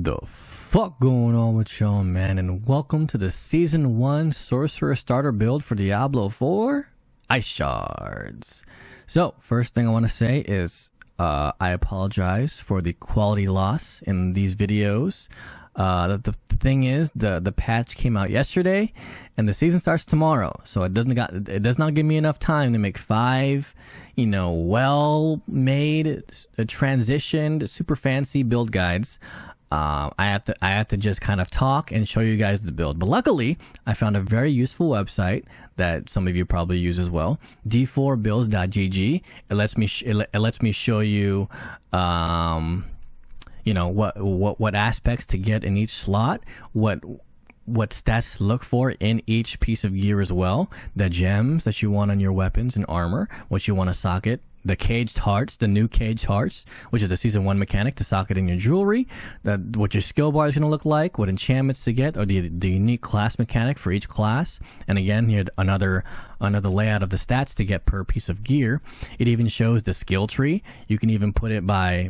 The fuck going on with y'all, man? And welcome to the Season 1 Sorcerer starter build for Diablo 4 Ice Shards. So, first thing I want to say is I apologize for the quality loss in these videos. The thing is, the patch came out yesterday, and the season starts tomorrow. So it does not give me enough time to make 5, well-made, transitioned, super fancy build guides. I have to just kind of talk and show you guys the build. But luckily, I found a very useful website that some of you probably use as well, d4builds.gg. It lets me show you what aspects to get in each slot, what stats to look for in each piece of gear as well, the gems that you want on your weapons and armor, what you want to socket, the caged hearts, the new caged hearts, which is a season 1 mechanic to socket in your jewelry, what your skill bar is going to look like, what enchantments to get, or the unique class mechanic for each class. And again, here another layout of the stats to get per piece of gear. It even shows the skill tree. You can even put it by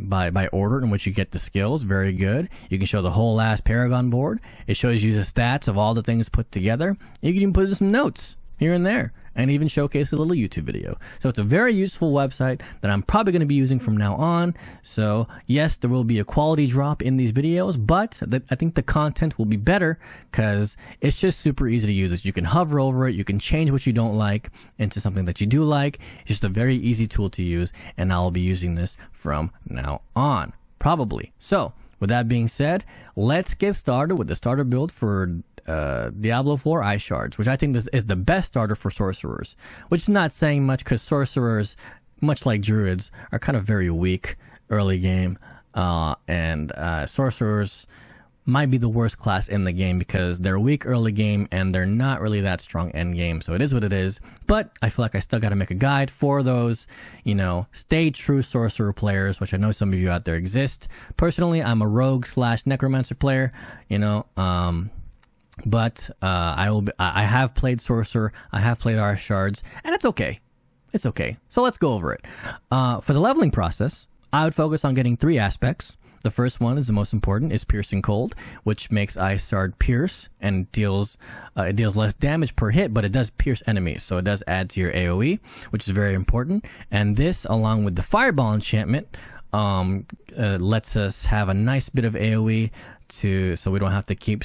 order in which you get the skills. Very good. You can show the whole last Paragon board. It shows you the stats of all the things put together. You can even put in some notes here and there, and even showcase a little YouTube video. So it's a very useful website that I'm probably going to be using from now on. So yes, there will be a quality drop in these videos, but I think the content will be better because it's just super easy to use. You can hover over it, you can change what you don't like into something that you do like. It's just a very easy tool to use, and I'll be using this from now on, probably. So with that being said, let's get started with the starter build for Diablo 4 Ice Shards, which I think this is the best starter for sorcerers, which is not saying much because sorcerers, much like druids, are kind of very weak early game, and sorcerers might be the worst class in the game because they're weak early game and they're not really that strong end game. So it is what it is, but I feel like I still got to make a guide for those, stay true sorcerer players, which I know some of you out there exist. Personally, I'm a rogue / necromancer player, but I have played Sorcerer, I have played Ice Shards, and it's okay. It's okay. So let's go over it. For the leveling process, I would focus on getting 3 aspects. The first one is the most important, is Piercing Cold, which makes Ice Shard pierce and deals less damage per hit, but it does pierce enemies, so it does add to your AoE, which is very important. And this, along with the Fireball enchantment, lets us have a nice bit of AoE so we don't have to keep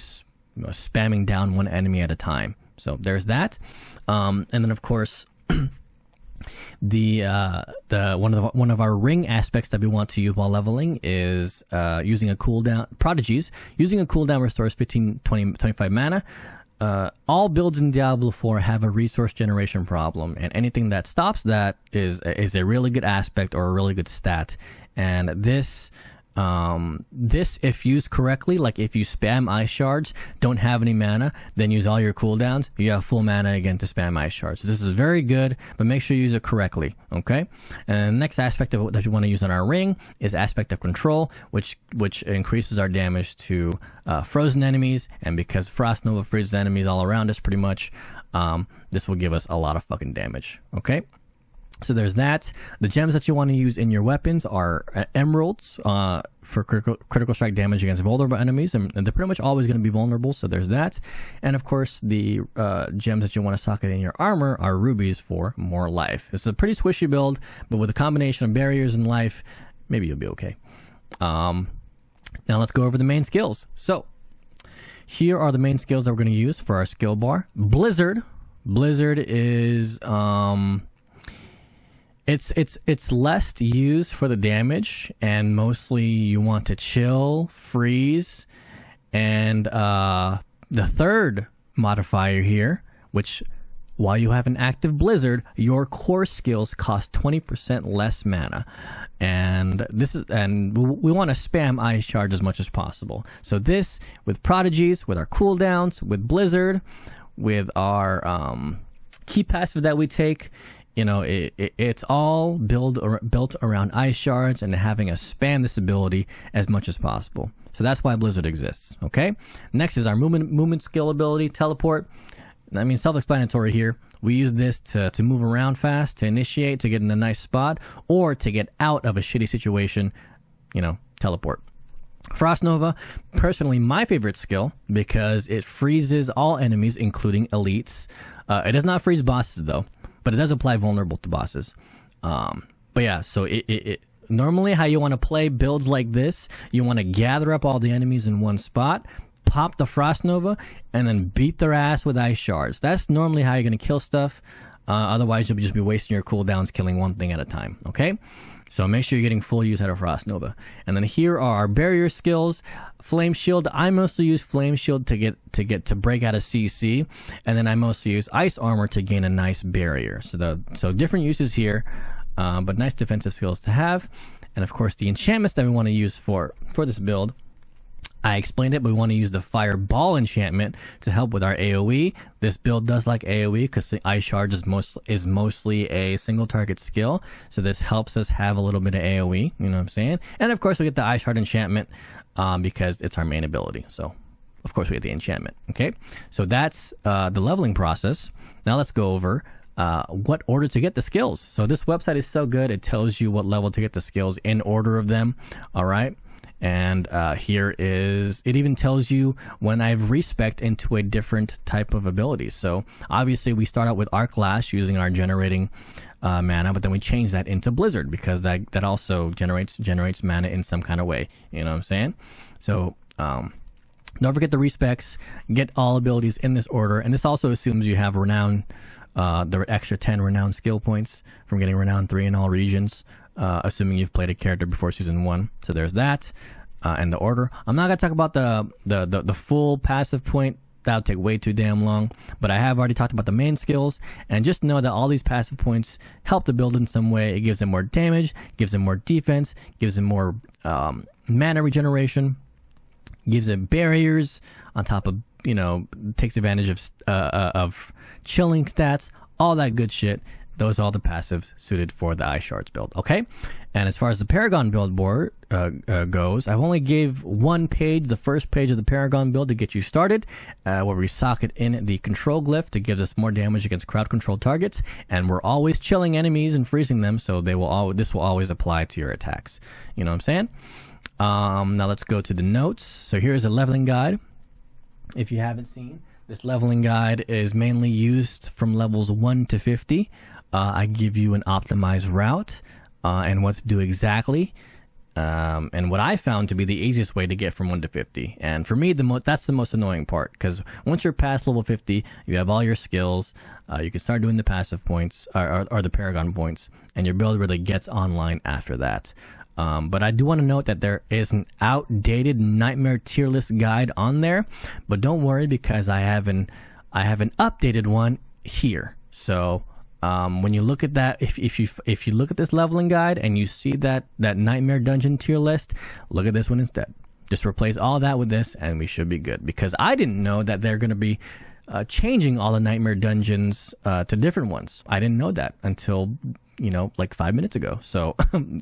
spamming down one enemy at a time. So there's that, and then of course the one of our ring aspects that we want to use while leveling is using a cooldown. Prodigies using a cooldown restores 25 mana. All builds in Diablo 4 have a resource generation problem, and anything that stops that is a really good aspect or a really good stat. And this, if used correctly, like if you spam Ice Shards, don't have any mana, then use all your cooldowns, you have full mana again to spam Ice Shards. So this is very good, but make sure you use it correctly, okay? And the next aspect of that you want to use on our ring is Aspect of Control, which increases our damage to frozen enemies, and because Frost Nova freezes enemies all around us pretty much, this will give us a lot of fucking damage, okay? So there's that. The gems that you want to use in your weapons are emeralds for critical strike damage against vulnerable enemies, and they're pretty much always going to be vulnerable, so there's that. And of course, the gems that you want to socket in your armor are rubies for more life. It's a pretty squishy build, but with a combination of barriers and life, maybe you'll be okay. Now let's go over the main skills. So here are the main skills that we're going to use for our skill bar. Blizzard. Blizzard is It's less used for the damage, and mostly you want to chill, freeze, and the third modifier here, which while you have an active Blizzard, your core skills cost 20% less mana, and we want to spam Ice Charge as much as possible. So this with Prodigies, with our cooldowns, with Blizzard, with our key passive that we take. It's all built around Ice Shards and having us spam this ability as much as possible. So that's why Blizzard exists, okay? Next is our movement skill ability, Teleport. I mean, self-explanatory here. We use this to move around fast, to initiate, to get in a nice spot, or to get out of a shitty situation, teleport. Frost Nova, personally my favorite skill because it freezes all enemies, including elites. It does not freeze bosses though, but it does apply vulnerable to bosses. But yeah, so it normally how you want to play builds like this, you want to gather up all the enemies in one spot, pop the Frost Nova, and then beat their ass with ice shards. That's normally how you're going to kill stuff. Otherwise, you'll just be wasting your cooldowns killing one thing at a time, okay? So make sure you're getting full use out of Frost Nova. And then here are our barrier skills. Flame Shield, I mostly use Flame Shield to break out of CC, and then I mostly use Ice Armor to gain a nice barrier. So different uses here, but nice defensive skills to have. And of course, the enchantments that we want to use for this build, I explained it, but we want to use the Fireball enchantment to help with our AoE. This build does like AoE because the Ice Shard is mostly a single target skill. So this helps us have a little bit of AoE, you know what I'm saying? And of course we get the Ice Shard enchantment because it's our main ability. So of course we get the enchantment, okay? So that's the leveling process. Now let's go over what order to get the skills. So this website is so good, it tells you what level to get the skills in order of them, all right? And here is, it even tells you when I've respect into a different type of ability. So obviously we start out with Arc Lash using our generating mana, but then we change that into Blizzard because that also generates mana in some kind of way. You know what I'm saying? So don't forget the respecs, get all abilities in this order. And this also assumes you have Renown, the extra 10 Renown skill points from getting Renown 3 in all regions. Assuming you've played a character before season 1. So there's that, and the order. I'm not gonna talk about the full passive point. That'll take way too damn long. But I have already talked about the main skills, and just know that all these passive points help the build in some way. It gives them more damage, gives them more defense, gives them more mana regeneration, gives them barriers on top of, you know, takes advantage of chilling stats, all that good shit. Those are all the passives suited for the Ice Shards build, okay? And as far as the Paragon build board goes, I've only gave one page, the first page of the Paragon build to get you started, where we socket in the control glyph to give us more damage against crowd control targets, and we're always chilling enemies and freezing them, so this will always apply to your attacks. You know what I'm saying? Now let's go to the notes. So here's a leveling guide. If you haven't seen, this leveling guide is mainly used from levels 1 to 50. I give you an optimized route and what to do exactly, and what I found to be the easiest way to get from 1 to 50. And for me, that's the most annoying part, because once you're past level 50, you have all your skills, you can start doing the passive points, or the Paragon points, and your build really gets online after that. But I do want to note that there is an outdated Nightmare tier list guide on there, but don't worry because I have an updated one here. So when you look at that, if you look at this leveling guide and you see that Nightmare dungeon tier list, look at this one instead. Just replace all that with this, and we should be good. Because I didn't know that they're going to be changing all the Nightmare dungeons to different ones. I didn't know that until, you know, like 5 minutes ago. So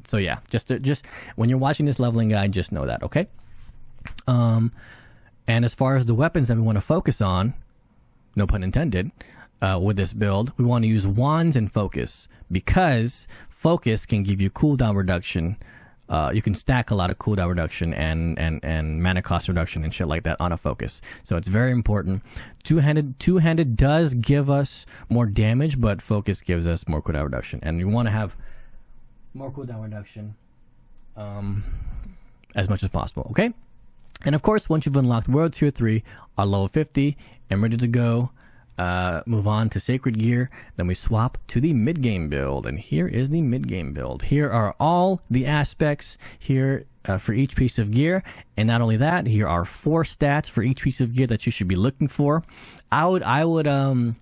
so yeah, just when you're watching this leveling guide, just know that, okay? And as far as the weapons that we want to focus on, no pun intended, with this build, we want to use wands and focus, because focus can give you cooldown reduction. You can stack a lot of cooldown reduction and mana cost reduction and shit like that on a focus. So it's very important. Two-handed does give us more damage, but focus gives us more cooldown reduction, and you want to have more cooldown reduction as much as possible, okay? And of course, once you've unlocked World Tier 3, are level 50 and ready to go, move on to Sacred Gear, then we swap to the mid-game build. And here is the mid-game build. Here are all the aspects here for each piece of gear, and not only that, here are 4 stats for each piece of gear that you should be looking for. I would try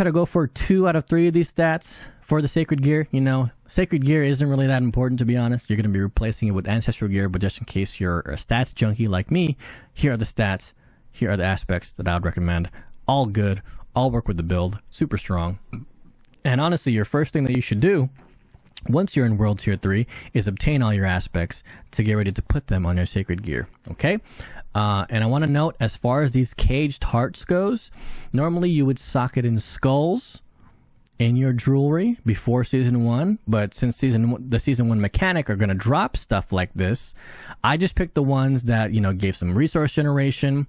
to go for 2 out of 3 of these stats for the Sacred Gear. You know, Sacred Gear isn't really that important, to be honest. You're going to be replacing it with Ancestral Gear, but just in case you're a stats junkie like me, here are the stats. Here are the aspects that I would recommend. All good, all work with the build, super strong. And honestly, your first thing that you should do once you're in World Tier 3 is obtain all your aspects to get ready to put them on your Sacred Gear, okay? And I want to note, as far as these caged hearts goes, normally you would socket in skulls in your jewelry before season 1, but since the season 1 mechanic are going to drop stuff like this, I just picked the ones that, you know, gave some resource generation.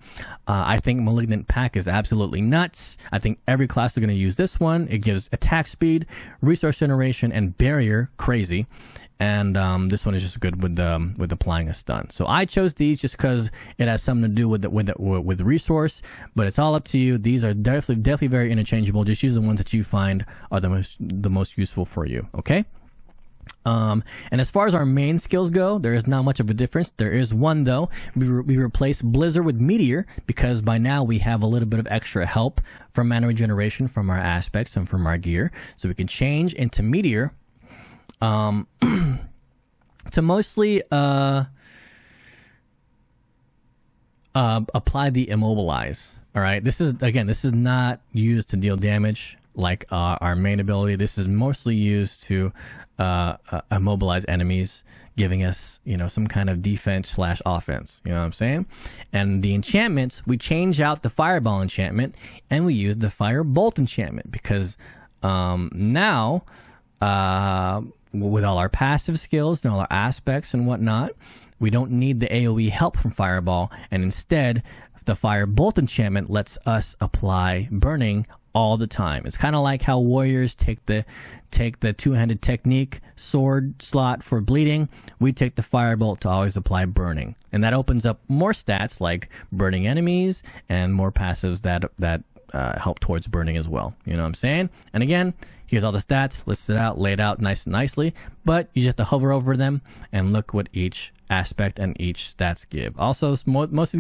I think Malignant Pack is absolutely nuts. I think every class is going to use this one. It gives attack speed, resource generation, and barrier. Crazy. And this one is just good with applying a stun. So I chose these just because it has something to do with the resource. But it's all up to you. These are definitely very interchangeable. Just use the ones that you find are the most useful for you. Okay. And as far as our main skills go, there is not much of a difference. There is one though. We replace Blizzard with Meteor because by now we have a little bit of extra help from mana regeneration from our aspects and from our gear, so we can change into Meteor. To mostly apply the immobilize. All right, this is not used to deal damage like our main ability. This is mostly used to immobilize enemies, giving us, you know, some kind of defense / offense. You know what I'm saying? And the enchantments, we change out the Fireball enchantment and we use the Firebolt enchantment because now with all our passive skills and all our aspects and whatnot, we don't need the AoE help from Fireball, and instead the Firebolt enchantment lets us apply burning all the time. It's kind of like how warriors take the two-handed technique sword slot for bleeding. We take the Firebolt to always apply burning, and that opens up more stats like burning enemies and more passives that help towards burning as well. You know what I'm saying? And again, here's all the stats listed out, laid out nicely, but you just have to hover over them and look what each aspect and each stats give. Also, most of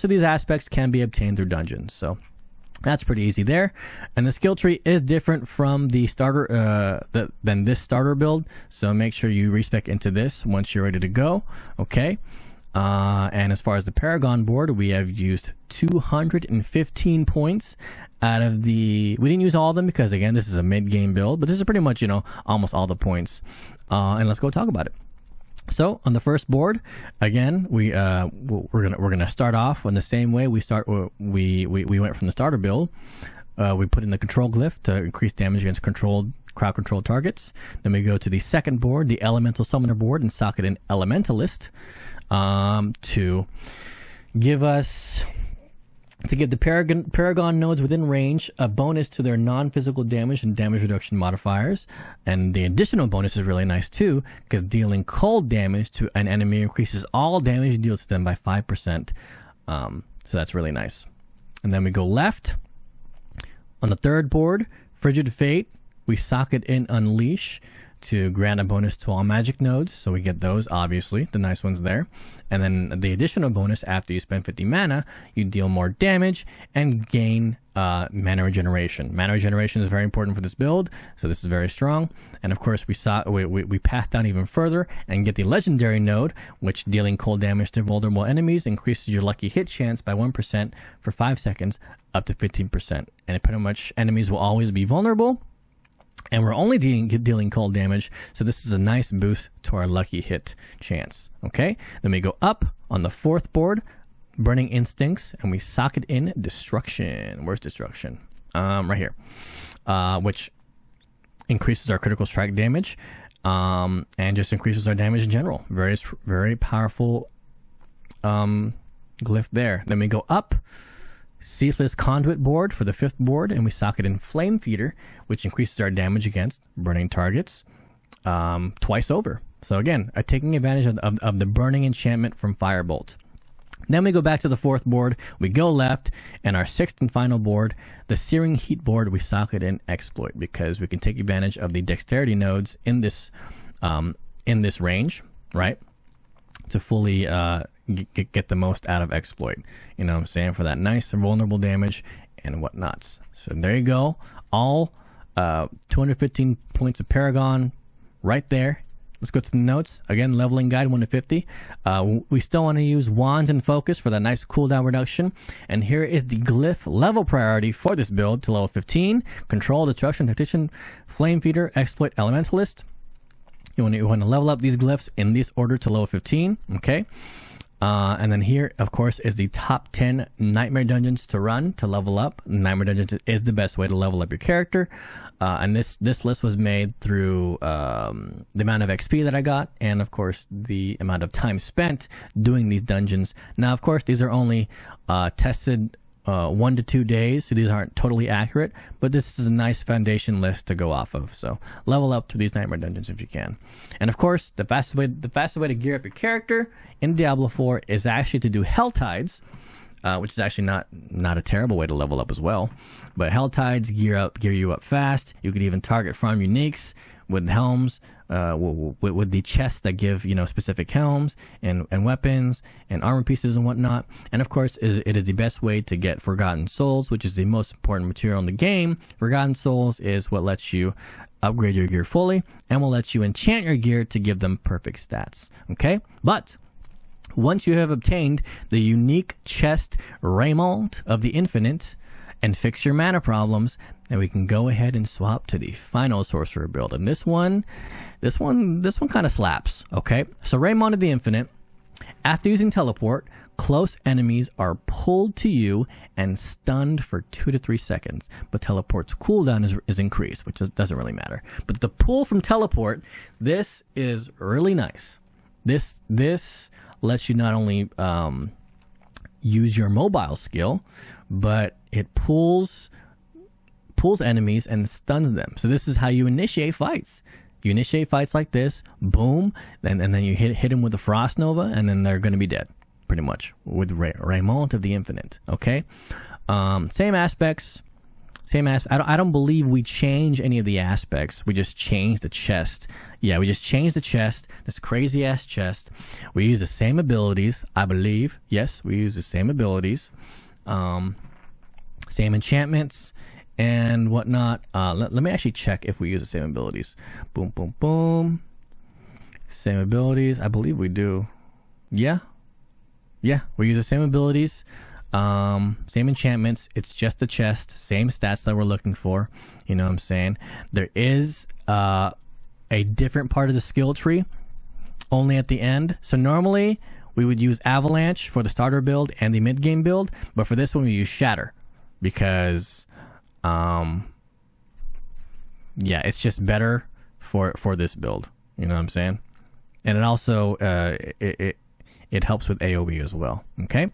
these aspects can be obtained through dungeons, so that's pretty easy there. And the skill tree is different from the starter than this starter build, so make sure you respec into this once you're ready to go. Okay. And as far as the Paragon board, we have used 215 points out of we didn't use all of them because again, this is a mid-game build, but this is pretty much, you know, almost all the points. And let's go talk about it. So on the first board, again, we're gonna start off in the same way we went from the starter build. We put in the control glyph to increase damage against crowd controlled targets. Then we go to the second board, the Elemental Summoner board, and socket in Elementalist to give the Paragon nodes within range a bonus to their non-physical damage and damage reduction modifiers. And the additional bonus is really nice too, because dealing cold damage to an enemy increases all damage deals to them by 5%. So that's really nice. And then we go left. On the third board, Frigid Fate, we socket in Unleash to grant a bonus to all magic nodes, so we get those, obviously, the nice ones there. And then the additional bonus, after you spend 50 mana, you deal more damage and gain mana regeneration. Mana regeneration is very important for this build, so this is very strong. And of course, we path down even further and get the legendary node, which dealing cold damage to vulnerable enemies increases your lucky hit chance by 1% for 5 seconds, up to 15%. And pretty much enemies will always be vulnerable, and we're only dealing cold damage, so this is a nice boost to our lucky hit chance. Okay, then we go up on the fourth board, Burning Instincts, and we socket in Destruction. Where's Destruction? Right here, which increases our critical strike damage, and just increases our damage in general. Very powerful glyph there. Then we go up, Ceaseless Conduit board for the fifth board, and we socket in Flame Feeder, which increases our damage against burning targets twice over. So again, taking advantage of the burning enchantment from Firebolt. Then we go back to the fourth board, we go left, and our sixth and final board, the Searing Heat board, we socket in Exploit because we can take advantage of the dexterity nodes in this range, right? To fully get the most out of Exploit, you know what I'm saying, for that nice and vulnerable damage and whatnots. So there you go, all 215 points of Paragon right there. Let's go to the notes again. Leveling guide 1 to 50. We still want to use wands and focus for that nice cooldown reduction. And here is the glyph level priority for this build to level 15: Control, Destruction, Tactician, Flame Feeder, Exploit, Elementalist. You want to level up these glyphs in this order to level 15, okay? And then here, of course, is the top 10 Nightmare Dungeons to run to level up. Nightmare Dungeons is the best way to level up your character. And this list was made through the amount of XP that I got, and of course the amount of time spent doing these dungeons. Now, of course, these are only tested 1 to 2 days, so these aren't totally accurate, but this is a nice foundation list to go off of. So level up through these Nightmare Dungeons if you can. And of course, the fastest way to gear up your character in Diablo 4 is actually to do Hell Tides, which is actually not a terrible way to level up as well. But Hell Tides gear you up fast. You could even target farm uniques with helms, with the chests that give specific helms and weapons and armor pieces and whatnot. And of course, it is the best way to get Forgotten Souls, which is the most important material in the game. Forgotten Souls is what lets you upgrade your gear fully and will let you enchant your gear to give them perfect stats. Okay, but once you have obtained the unique chest Raymond of the Infinite and fix your mana problems, then we can go ahead and swap to the final Sorcerer build. And this one kind of slaps. Okay, so Raymond of the Infinite. After using teleport, close enemies are pulled to you and stunned for 2 to 3 seconds. But teleport's cooldown is increased, which doesn't really matter. But the pull from teleport, this is really nice. This lets you not only use your mobile skill, but it pulls enemies and stuns them. So this is how you initiate fights. You initiate fights like this, boom, and then you hit them with a Frost Nova, and then they're going to be dead, pretty much, with Raymond of the Infinite. Okay, same aspects. I don't believe we change any of the aspects. We just change the chest. Yeah, we just changed the chest. This crazy ass chest. We use the same abilities, I believe. Yes, we use the same abilities, same enchantments and whatnot. Let me actually check if we use the same abilities. Boom, boom, boom. Same abilities. I believe we do. Yeah, we use the same abilities. Same enchantments. It's just the chest. Same stats that we're looking for. You know what I'm saying? There is a different part of the skill tree only at the end. So normally we would use Avalanche for the starter build and the mid game build, but for this one we use Shatter because it's just better for this build. You know what I'm saying? And it also it helps with AoE as well. Okay.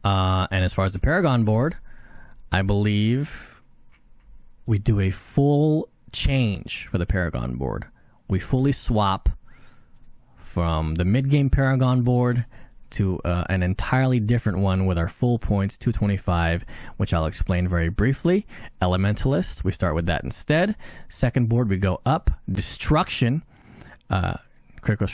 And as far as the Paragon board, I believe we do a full change for the Paragon board. We fully swap from the mid-game Paragon board to an entirely different one with our full points, 225, which I'll explain very briefly. Elementalist, we start with that instead. Second board, we go up. Destruction, critical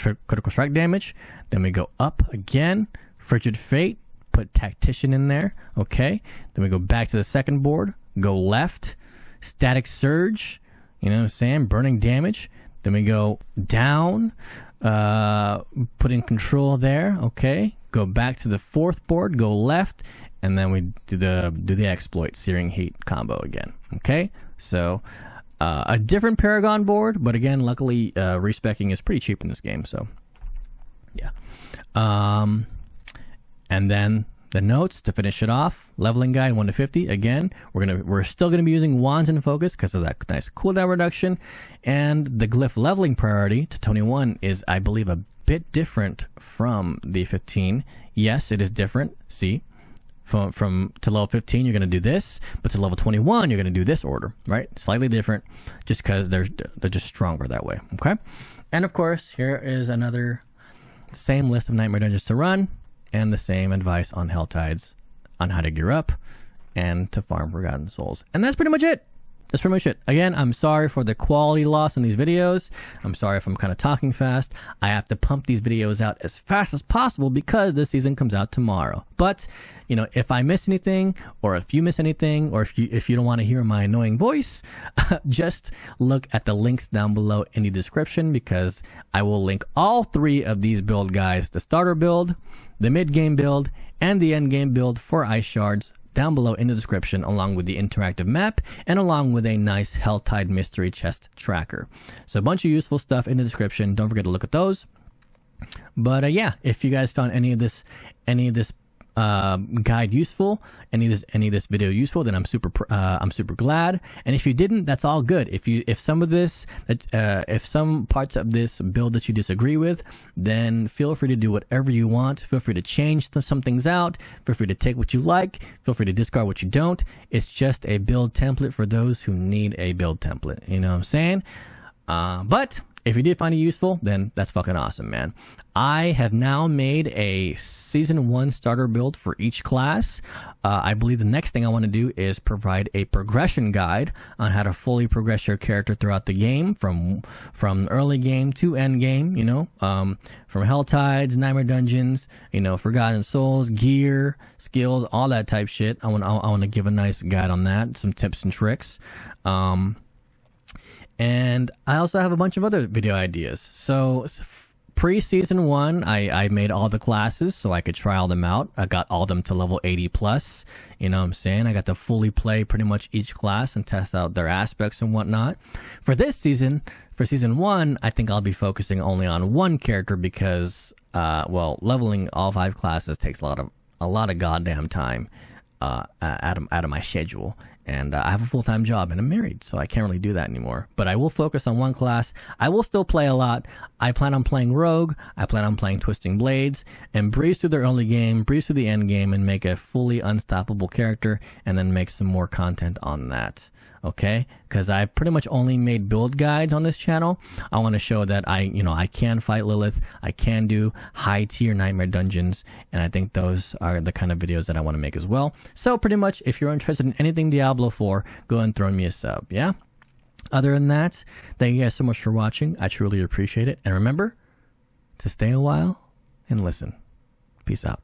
strike damage. Then we go up again. Frigid Fate, put Tactician in there. Okay. Then we go back to the second board. Go left. Static Surge, you know what I'm saying? Burning damage. Then we go down. Put in Control there. Okay. Go back to the fourth board. Go left. And then we do the exploit, Searing Heat combo again. Okay. So a different Paragon board, but again, luckily respecking is pretty cheap in this game. So yeah. And then the notes to finish it off: leveling guide 1 to 50. Again, we're still gonna be using wands and focus because of that nice cooldown reduction, and the glyph leveling priority to 21 is, I believe, a bit different from the 15. Yes, it is different. See, from to level 15 you're gonna do this, but to level 21 you're gonna do this order, right? Slightly different, just because they're just stronger that way. Okay, and of course here is another same list of Nightmare Dungeons to run. And the same advice on Hell Tides, on how to gear up and to farm Forgotten Souls. And that's pretty much it. That's pretty much it. Again, I'm sorry for the quality loss in these videos. I'm sorry if I'm kind of talking fast. I have to pump these videos out as fast as possible because this season comes out tomorrow. But, you know, if I miss anything, or if you miss anything, or if you don't want to hear my annoying voice, just look at the links down below in the description, because I will link all 3 of these build guides: the starter build, the mid-game build, and the end-game build for Ice Shards down below in the description, along with the interactive map and along with a nice Helltide mystery chest tracker. So a bunch of useful stuff in the description. Don't forget to look at those. But yeah, if you guys found any of this guide useful, any of this video useful, then I'm super glad. And if you didn't, that's all good. If some parts of this build that you disagree with, then feel free to do whatever you want. Feel free to change some things out. Feel free to take what you like. Feel free to discard what you don't. It's just a build template for those who need a build template. You know what I'm saying? But if you did find it useful, then that's fucking awesome, man. I have now made a Season 1 starter build for each class. I believe the next thing I want to do is provide a progression guide on how to fully progress your character throughout the game, from early game to end game, you know, from Hell Tides, Nightmare Dungeons, you know, Forgotten Souls, gear, skills, all that type shit. I want to give a nice guide on that, some tips and tricks. And I also have a bunch of other video ideas. So pre-season 1, I made all the classes so I could trial them out. I got all of them to level 80 plus. You know what I'm saying? I got to fully play pretty much each class and test out their aspects and whatnot. For this season, for season 1, I think I'll be focusing only on one character because, leveling all 5 classes takes a lot of goddamn time out of my schedule. And I have a full-time job and I'm married, so I can't really do that anymore. But I will focus on one class. I will still play a lot. I plan on playing Rogue. I plan on playing Twisting Blades and breeze through the early game, breeze through the end game, and make a fully unstoppable character, and then make some more content on that. Okay? Because I pretty much only made build guides on this channel. I want to show that I can fight Lilith. I can do high tier Nightmare Dungeons, and I think those are the kind of videos that I want to make as well. So pretty much, if you're interested in anything Diablo 4, go ahead and throw me a sub. Yeah. Other than that, thank you guys so much for watching. I truly appreciate it. And remember to stay a while and listen. Peace out.